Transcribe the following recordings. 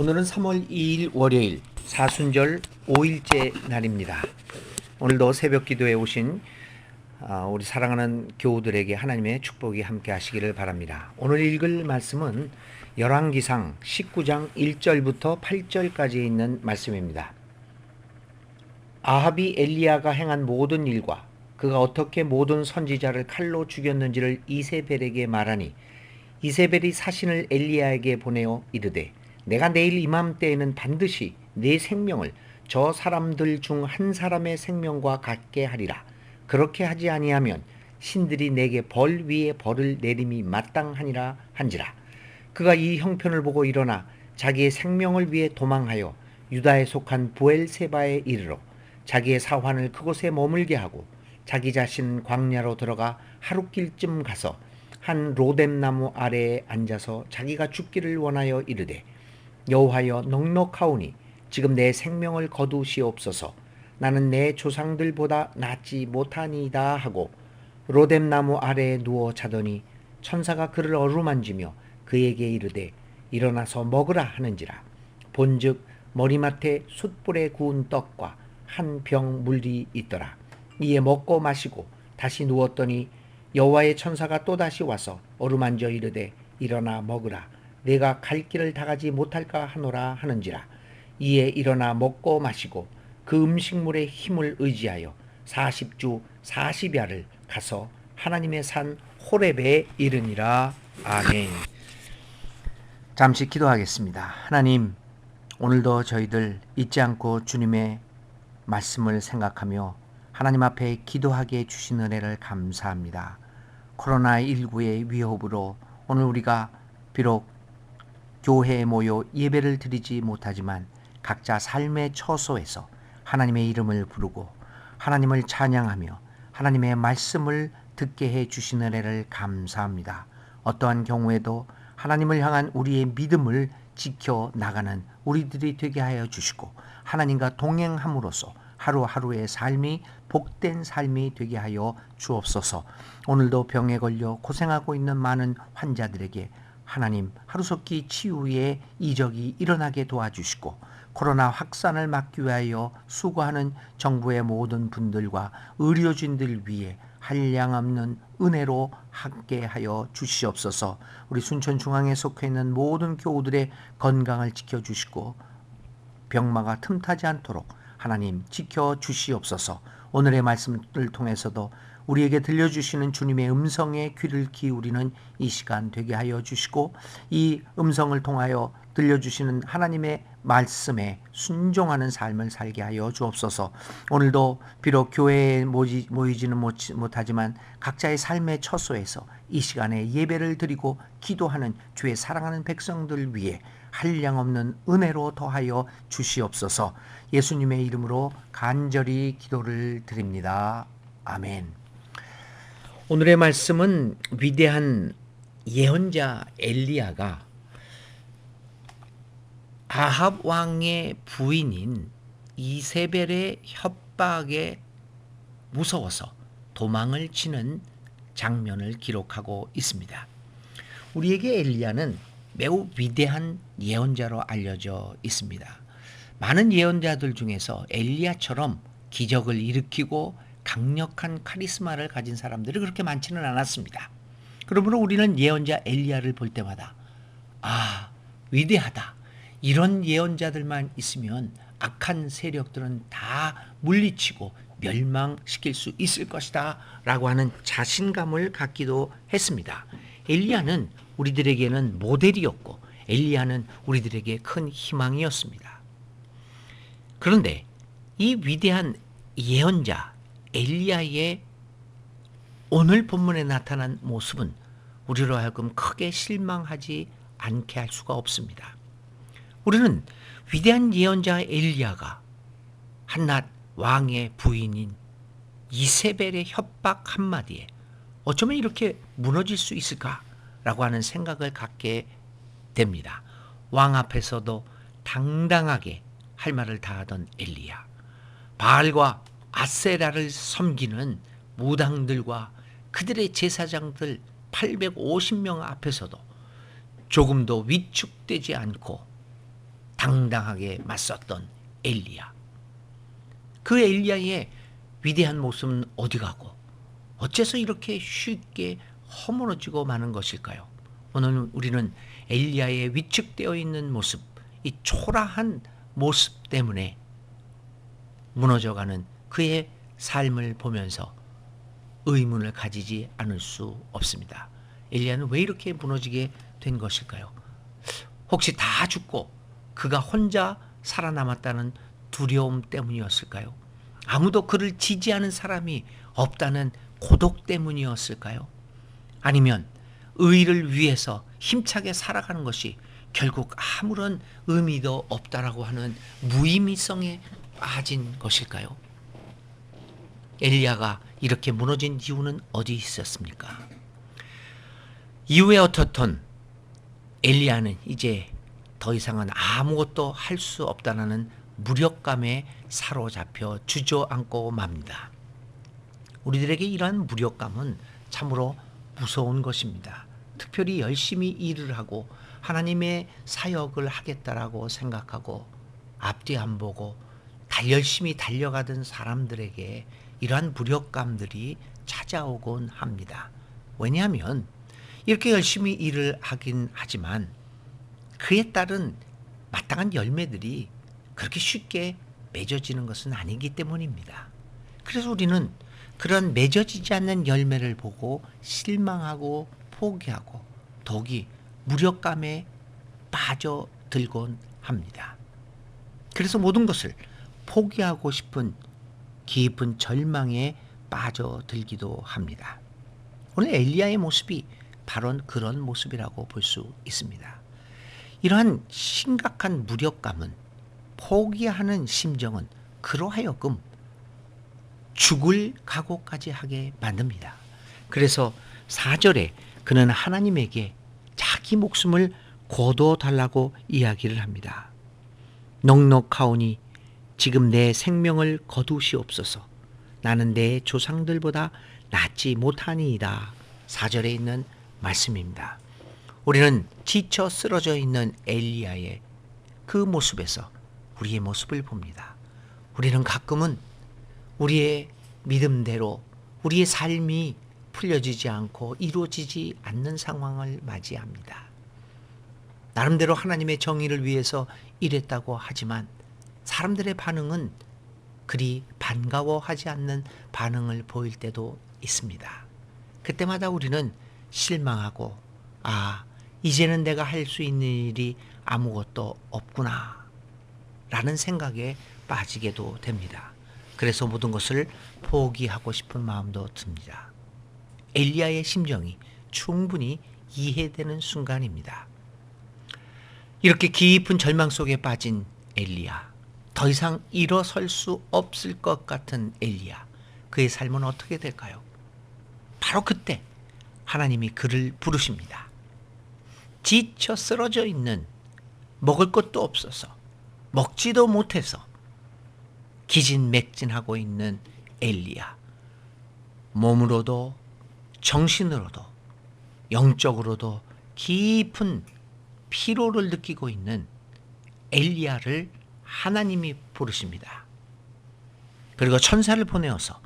오늘은 3월 2일 월요일 사순절 5일째 날입니다. 오늘도 새벽 기도에 오신 우리 사랑하는 교우들에게 하나님의 축복이 함께 하시기를 바랍니다. 오늘 읽을 말씀은 열왕기상 19장 1절부터 8절까지 있는 말씀입니다. 아합이 엘리야가 행한 모든 일과 그가 어떻게 모든 선지자를 칼로 죽였는지를 이세벨에게 말하니 이세벨이 사신을 엘리야에게 보내어 이르되 내가 내일 이맘때에는 반드시 네 생명을 저 사람들 중 한 사람의 생명과 같게 하리라. 그렇게 하지 아니하면 신들이 내게 벌 위에 벌을 내림이 마땅하니라 한지라. 그가 이 형편을 보고 일어나 자기의 생명을 위해 도망하여 유다에 속한 부엘세바에 이르러 자기의 사환을 그곳에 머물게 하고 자기 자신 광야로 들어가 하룻길쯤 가서 한 로뎀나무 아래에 앉아서 자기가 죽기를 원하여 이르되 여호와여 넉넉하오니 지금 내 생명을 거두시옵소서. 나는 내 조상들보다 낫지 못하니이다 하고 로뎀나무 아래에 누워 자더니 천사가 그를 어루만지며 그에게 이르되 일어나서 먹으라 하는지라. 본즉 머리맡에 숯불에 구운 떡과 한 병 물이 있더라. 이에 먹고 마시고 다시 누웠더니 여호와의 천사가 또다시 와서 어루만져 이르되 일어나 먹으라. 내가 갈 길을 다 가지 못할까 하노라 하는지라. 이에 일어나 먹고 마시고 그 음식물의 힘을 의지하여 40주 40야를 가서 하나님의 산 호렙에 이르니라. 아멘. 잠시 기도하겠습니다. 하나님, 오늘도 저희들 잊지 않고 주님의 말씀을 생각하며 하나님 앞에 기도하게 해주신 은혜를 감사합니다. 코로나19의 위협으로 오늘 우리가 비록 교회에 모여 예배를 드리지 못하지만 각자 삶의 처소에서 하나님의 이름을 부르고 하나님을 찬양하며 하나님의 말씀을 듣게 해 주신 은혜를 감사합니다. 어떠한 경우에도 하나님을 향한 우리의 믿음을 지켜 나가는 우리들이 되게 하여 주시고 하나님과 동행함으로써 하루하루의 삶이 복된 삶이 되게 하여 주옵소서. 오늘도 병에 걸려 고생하고 있는 많은 환자들에게 하나님 하루속히 치유의 이적이 일어나게 도와주시고 코로나 확산을 막기 위하여 수고하는 정부의 모든 분들과 의료진들 위해 한량없는 은혜로 함께하여 주시옵소서. 우리 순천중앙에 속해 있는 모든 교우들의 건강을 지켜주시고 병마가 틈타지 않도록 하나님 지켜주시옵소서. 오늘의 말씀을 통해서도 우리에게 들려주시는 주님의 음성에 귀를 기울이는 이 시간 되게 하여 주시고 이 음성을 통하여 들려주시는 하나님의 말씀에 순종하는 삶을 살게 하여 주옵소서. 오늘도 비록 교회에 모이지는 못하지만 각자의 삶의 처소에서 이 시간에 예배를 드리고 기도하는 주의 사랑하는 백성들 위해 한량없는 은혜로 더하여 주시옵소서. 예수님의 이름으로 간절히 기도를 드립니다. 아멘. 오늘의 말씀은 위대한 예언자 엘리야가 아합 왕의 부인인 이세벨의 협박에 무서워서 도망을 치는 장면을 기록하고 있습니다. 우리에게 엘리야는 매우 위대한 예언자로 알려져 있습니다. 많은 예언자들 중에서 엘리야처럼 기적을 일으키고 강력한 카리스마를 가진 사람들이 그렇게 많지는 않았습니다. 그러므로 우리는 예언자 엘리야를 볼 때마다 위대하다. 이런 예언자들만 있으면 악한 세력들은 다 물리치고 멸망시킬 수 있을 것이다 라고 하는 자신감을 갖기도 했습니다. 엘리야는 우리들에게는 모델이었고 엘리야는 우리들에게 큰 희망이었습니다. 그런데 이 위대한 예언자 엘리야의 오늘 본문에 나타난 모습은 우리로 하여금 크게 실망하지 않게 할 수가 없습니다. 우리는 위대한 예언자 엘리야가 한낱 왕의 부인인 이세벨의 협박 한마디에 어쩌면 이렇게 무너질 수 있을까라고 하는 생각을 갖게 됩니다. 왕 앞에서도 당당하게 할 말을 다하던 엘리야, 바알과 아세라를 섬기는 무당들과 그들의 제사장들 850명 앞에서도 조금도 위축되지 않고 당당하게 맞섰던 엘리야. 그 엘리야의 위대한 모습은 어디 가고 어째서 이렇게 쉽게 허물어지고 마는 것일까요? 오늘 우리는 엘리야의 위축되어 있는 모습, 이 초라한 모습 때문에 무너져가는 그의 삶을 보면서 의문을 가지지 않을 수 없습니다. 엘리야는 왜 이렇게 무너지게 된 것일까요? 혹시 다 죽고 그가 혼자 살아남았다는 두려움 때문이었을까요? 아무도 그를 지지하는 사람이 없다는 고독 때문이었을까요? 아니면 의를 위해서 힘차게 살아가는 것이 결국 아무런 의미도 없다라고 하는 무의미성에 빠진 것일까요? 엘리야가 이렇게 무너진 이유는 어디 있었습니까? 이후에 어떻든 엘리야는 이제 더 이상은 아무것도 할 수 없다는 무력감에 사로잡혀 주저앉고 맙니다. 우리들에게 이러한 무력감은 참으로 무서운 것입니다. 특별히 열심히 일을 하고 하나님의 사역을 하겠다라고 생각하고 앞뒤 안 보고 열심히 달려가던 사람들에게 이러한 무력감들이 찾아오곤 합니다. 왜냐하면 이렇게 열심히 일을 하긴 하지만 그에 따른 마땅한 열매들이 그렇게 쉽게 맺어지는 것은 아니기 때문입니다. 그래서 우리는 그런 맺어지지 않는 열매를 보고 실망하고 포기하고 더욱이 무력감에 빠져들곤 합니다. 그래서 모든 것을 포기하고 싶은 깊은 절망에 빠져들기도 합니다. 오늘 엘리야의 모습이 바로 그런 모습이라고 볼 수 있습니다. 이러한 심각한 무력감은, 포기하는 심정은 그로 하여금 죽을 각오까지 하게 만듭니다. 그래서 4절에 그는 하나님에게 자기 목숨을 거둬달라고 이야기를 합니다. 넉넉하오니 지금 내 생명을 거두시옵소서. 나는 내 조상들보다 낫지 못하니이다. 4절에 있는 말씀입니다. 우리는 지쳐 쓰러져 있는 엘리야의 그 모습에서 우리의 모습을 봅니다. 우리는 가끔은 우리의 믿음대로 우리의 삶이 풀려지지 않고 이루어지지 않는 상황을 맞이합니다. 나름대로 하나님의 정의를 위해서 일했다고 하지만 사람들의 반응은 그리 반가워하지 않는 반응을 보일 때도 있습니다. 그때마다 우리는 실망하고 이제는 내가 할 수 있는 일이 아무것도 없구나 라는 생각에 빠지게도 됩니다. 그래서 모든 것을 포기하고 싶은 마음도 듭니다. 엘리야의 심정이 충분히 이해되는 순간입니다. 이렇게 깊은 절망 속에 빠진 엘리야, 더 이상 일어설 수 없을 것 같은 엘리야, 그의 삶은 어떻게 될까요? 바로 그때 하나님이 그를 부르십니다. 지쳐 쓰러져 있는, 먹을 것도 없어서 먹지도 못해서 기진맥진하고 있는 엘리야, 몸으로도 정신으로도 영적으로도 깊은 피로를 느끼고 있는 엘리야를 하나님이 부르십니다. 그리고 천사를 보내어서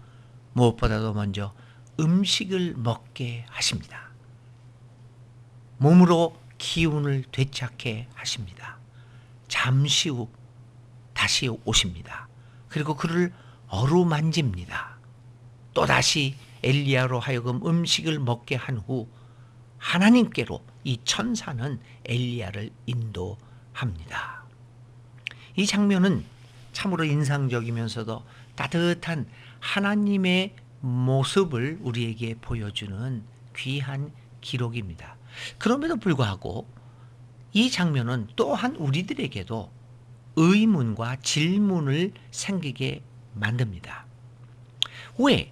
무엇보다도 먼저 음식을 먹게 하십니다. 몸으로 기운을 되찾게 하십니다. 잠시 후 다시 오십니다. 그리고 그를 어루만집니다. 또다시 엘리야로 하여금 음식을 먹게 한 후 하나님께로 이 천사는 엘리야를 인도합니다. 이 장면은 참으로 인상적이면서도 따뜻한 하나님의 모습을 우리에게 보여주는 귀한 기록입니다. 그럼에도 불구하고 이 장면은 또한 우리들에게도 의문과 질문을 생기게 만듭니다. 왜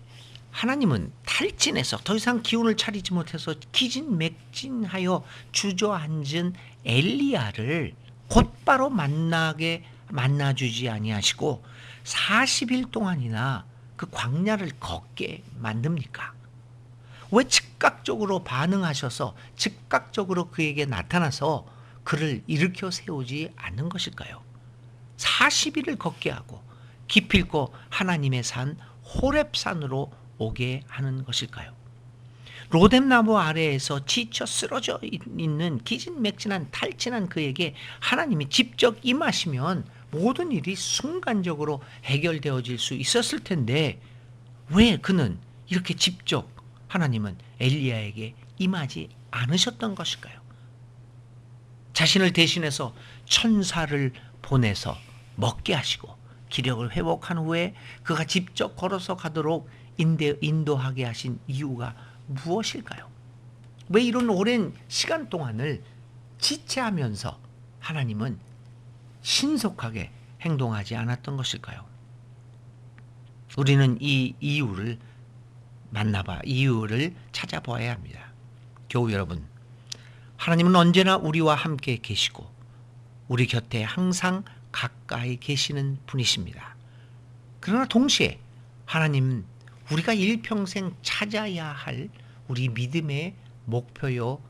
하나님은 탈진해서 더 이상 기운을 차리지 못해서 기진맥진하여 주저앉은 엘리야를 곧바로 만나주지 아니하시고 40일 동안이나 그 광야를 걷게 만듭니까? 왜 즉각적으로 반응하셔서 즉각적으로 그에게 나타나서 그를 일으켜 세우지 않는 것일까요? 40일을 걷게 하고 기필코 하나님의 산 호렙산으로 오게 하는 것일까요? 로뎀나무 아래에서 지쳐 쓰러져 있는 기진맥진한 탈진한 그에게 하나님이 직접 임하시면 모든 일이 순간적으로 해결되어질 수 있었을 텐데 왜 그는 이렇게 직접 하나님은 엘리야에게 임하지 않으셨던 것일까요? 자신을 대신해서 천사를 보내서 먹게 하시고 기력을 회복한 후에 그가 직접 걸어서 가도록 인도하게 하신 이유가 무엇일까요? 왜 이런 오랜 시간 동안을 지체하면서 하나님은 신속하게 행동하지 않았던 것일까요? 우리는 이 이유를 이유를 찾아봐야 합니다. 교우 여러분, 하나님은 언제나 우리와 함께 계시고 우리 곁에 항상 가까이 계시는 분이십니다. 그러나 동시에 하나님은 우리가 일평생 찾아야 할 우리 믿음의 목표요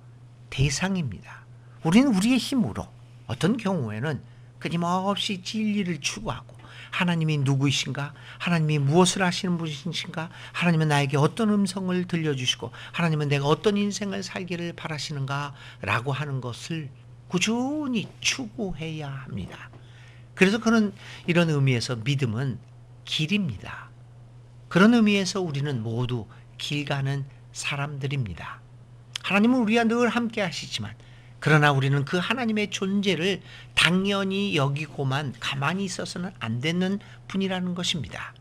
대상입니다. 우리는 우리의 힘으로 어떤 경우에는 끊임없이 진리를 추구하고 하나님이 누구이신가? 하나님이 무엇을 하시는 분이신가? 하나님은 나에게 어떤 음성을 들려주시고 하나님은 내가 어떤 인생을 살기를 바라시는가? 라고 하는 것을 꾸준히 추구해야 합니다. 그래서 그런 이런 의미에서 믿음은 길입니다. 그런 의미에서 우리는 모두 길 가는 사람들입니다. 하나님은 우리와 늘 함께 하시지만 그러나 우리는 그 하나님의 존재를 당연히 여기고만 가만히 있어서는 안 되는 분이라는 것입니다.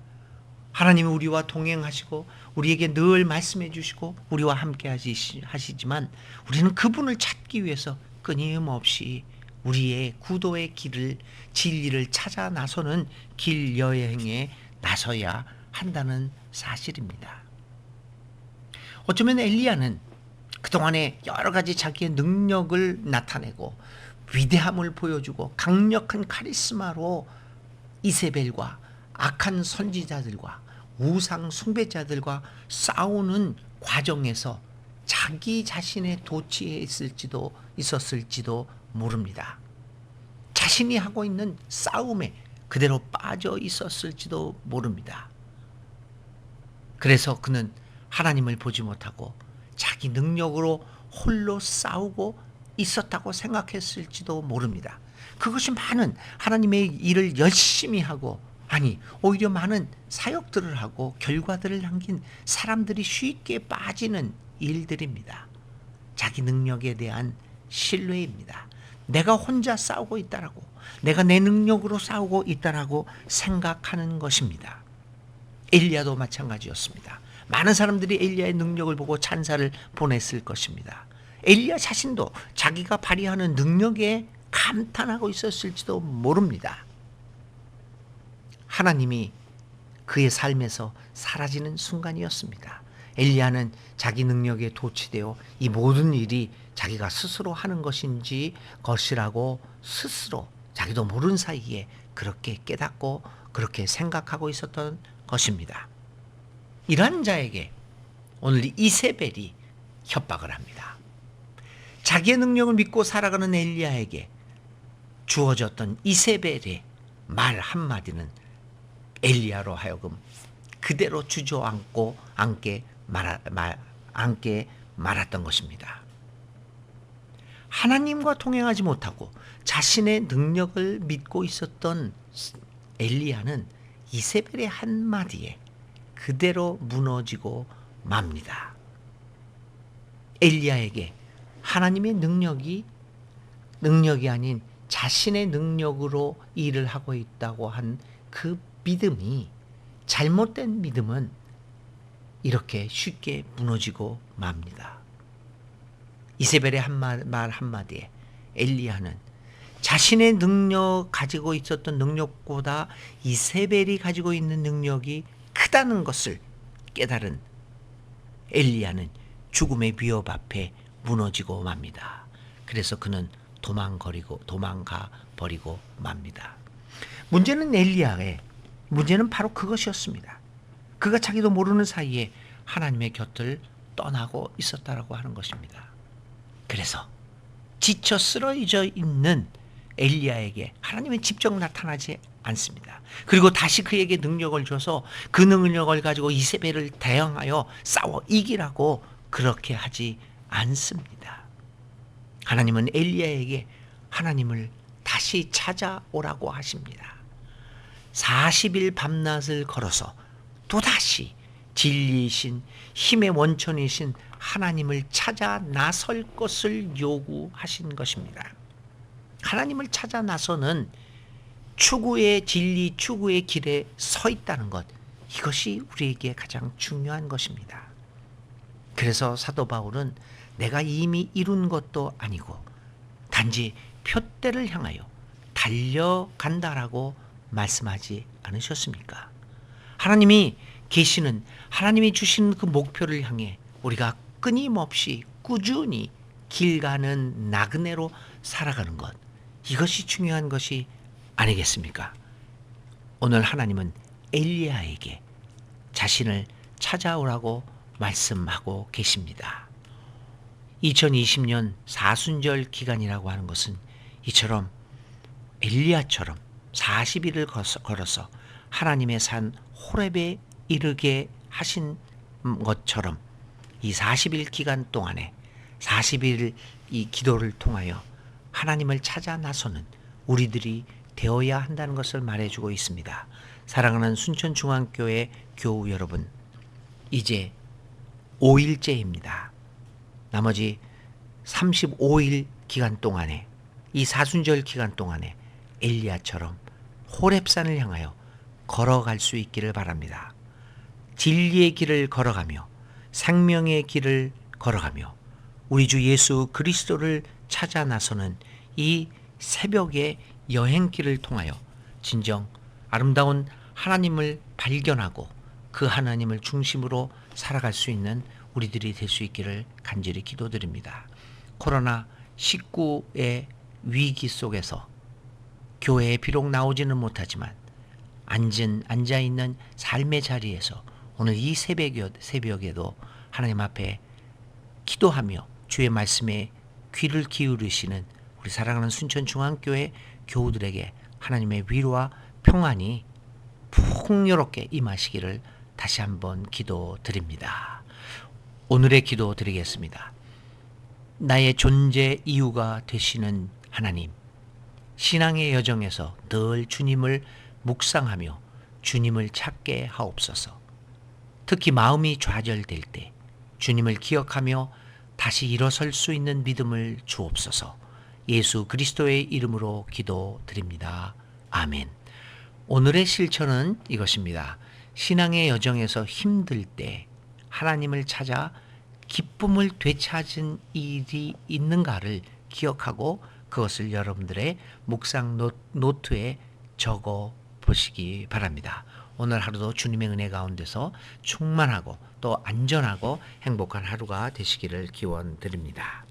하나님은 우리와 동행하시고 우리에게 늘 말씀해 주시고 우리와 함께 하시지만 우리는 그분을 찾기 위해서 끊임없이 우리의 구도의 길을 진리를 찾아 나서는 길 여행에 나서야 한다는 사실입니다. 어쩌면 엘리야는 그동안에 여러 가지 자기의 능력을 나타내고 위대함을 보여주고 강력한 카리스마로 이세벨과 악한 선지자들과 우상 숭배자들과 싸우는 과정에서 자기 자신의 도취해 있었을지도 모릅니다. 자신이 하고 있는 싸움에 그대로 빠져 있었을지도 모릅니다. 그래서 그는 하나님을 보지 못하고 자기 능력으로 홀로 싸우고 있었다고 생각했을지도 모릅니다. 그것이 많은 하나님의 일을 열심히 하고 오히려 많은 사역들을 하고 결과들을 남긴 사람들이 쉽게 빠지는 일들입니다. 자기 능력에 대한 신뢰입니다. 내가 혼자 싸우고 있다라고, 내가 내 능력으로 싸우고 있다라고 생각하는 것입니다. 엘리야도 마찬가지였습니다. 많은 사람들이 엘리야의 능력을 보고 찬사를 보냈을 것입니다. 엘리야 자신도 자기가 발휘하는 능력에 감탄하고 있었을지도 모릅니다. 하나님이 그의 삶에서 사라지는 순간이었습니다. 엘리야는 자기 능력에 도취되어 이 모든 일이 자기가 스스로 하는 것이라고 스스로 자기도 모르는 사이에 그렇게 깨닫고 그렇게 생각하고 있었던 것입니다. 이러한 자에게 오늘 이세벨이 협박을 합니다. 자기의 능력을 믿고 살아가는 엘리야에게 주어졌던 이세벨의 말 한마디는 엘리야로 하여금 그대로 주저앉고 앉게 말았던 것입니다. 하나님과 동행하지 못하고 자신의 능력을 믿고 있었던 엘리야는 이세벨의 한마디에 그대로 무너지고 맙니다. 엘리야에게 하나님의 능력이 아닌 자신의 능력으로 일을 하고 있다고 한 그 믿음이, 잘못된 믿음은 이렇게 쉽게 무너지고 맙니다. 이세벨의 말 한마디에 엘리야는 자신의 가지고 있었던 능력보다 이세벨이 가지고 있는 능력이 크다는 것을 깨달은 엘리야는 죽음의 위협 앞에 무너지고 맙니다. 그래서 그는 도망가 버리고 맙니다. 문제는 바로 그것이었습니다. 그가 자기도 모르는 사이에 하나님의 곁을 떠나고 있었다라고 하는 것입니다. 그래서 지쳐 쓰러져 있는 엘리야에게 하나님은 직접 나타나지 않습니다. 그리고 다시 그에게 능력을 줘서 그 능력을 가지고 이세벨을 대항하여 싸워 이기라고 그렇게 하지 않습니다. 하나님은 엘리야에게 하나님을 다시 찾아오라고 하십니다. 40일 밤낮을 걸어서 또다시 진리이신 힘의 원천이신 하나님을 찾아 나설 것을 요구하신 것입니다. 하나님을 찾아 나서는 추구의 진리, 추구의 길에 서 있다는 것, 이것이 우리에게 가장 중요한 것입니다. 그래서 사도 바울은 내가 이미 이룬 것도 아니고 단지 표대를 향하여 달려간다라고 말씀하지 않으셨습니까? 하나님이 계시는, 하나님이 주시는 그 목표를 향해 우리가 끊임없이 꾸준히 길 가는 나그네로 살아가는 것, 이것이 중요한 것이 아니겠습니까? 오늘 하나님은 엘리야에게 자신을 찾아오라고 말씀하고 계십니다. 2020년 사순절 기간이라고 하는 것은 이처럼 엘리야처럼 40일을 걸어서 하나님의 산 호렙에 이르게 하신 것처럼 이 40일 기간 동안에 40일 이 기도를 통하여 하나님을 찾아 나서는 우리들이 되어야 한다는 것을 말해주고 있습니다. 사랑하는 순천중앙교회 교우 여러분, 이제 5일째입니다. 나머지 35일 기간 동안에, 이 사순절 기간 동안에 엘리야처럼 호렙산을 향하여 걸어갈 수 있기를 바랍니다. 진리의 길을 걸어가며 생명의 길을 걸어가며 우리 주 예수 그리스도를 찾아 나서는 이 새벽의 여행길을 통하여 진정 아름다운 하나님을 발견하고 그 하나님을 중심으로 살아갈 수 있는 우리들이 될 수 있기를 간절히 기도드립니다. 코로나19의 위기 속에서 교회에 비록 나오지는 못하지만 앉아있는 삶의 자리에서 오늘 이 새벽에도 하나님 앞에 기도하며 주의 말씀에 귀를 기울이시는 우리 사랑하는 순천중앙교회 교우들에게 하나님의 위로와 평안이 풍요롭게 임하시기를 다시 한번 기도드립니다. 오늘의 기도 드리겠습니다. 나의 존재 이유가 되시는 하나님, 신앙의 여정에서 늘 주님을 묵상하며 주님을 찾게 하옵소서. 특히 마음이 좌절될 때 주님을 기억하며 다시 일어설 수 있는 믿음을 주옵소서. 예수 그리스도의 이름으로 기도드립니다. 아멘. 오늘의 실천은 이것입니다. 신앙의 여정에서 힘들 때 하나님을 찾아 기쁨을 되찾은 일이 있는가를 기억하고 그것을 여러분들의 묵상 노트에 적어 보시기 바랍니다. 오늘 하루도 주님의 은혜 가운데서 충만하고 또 안전하고 행복한 하루가 되시기를 기원드립니다.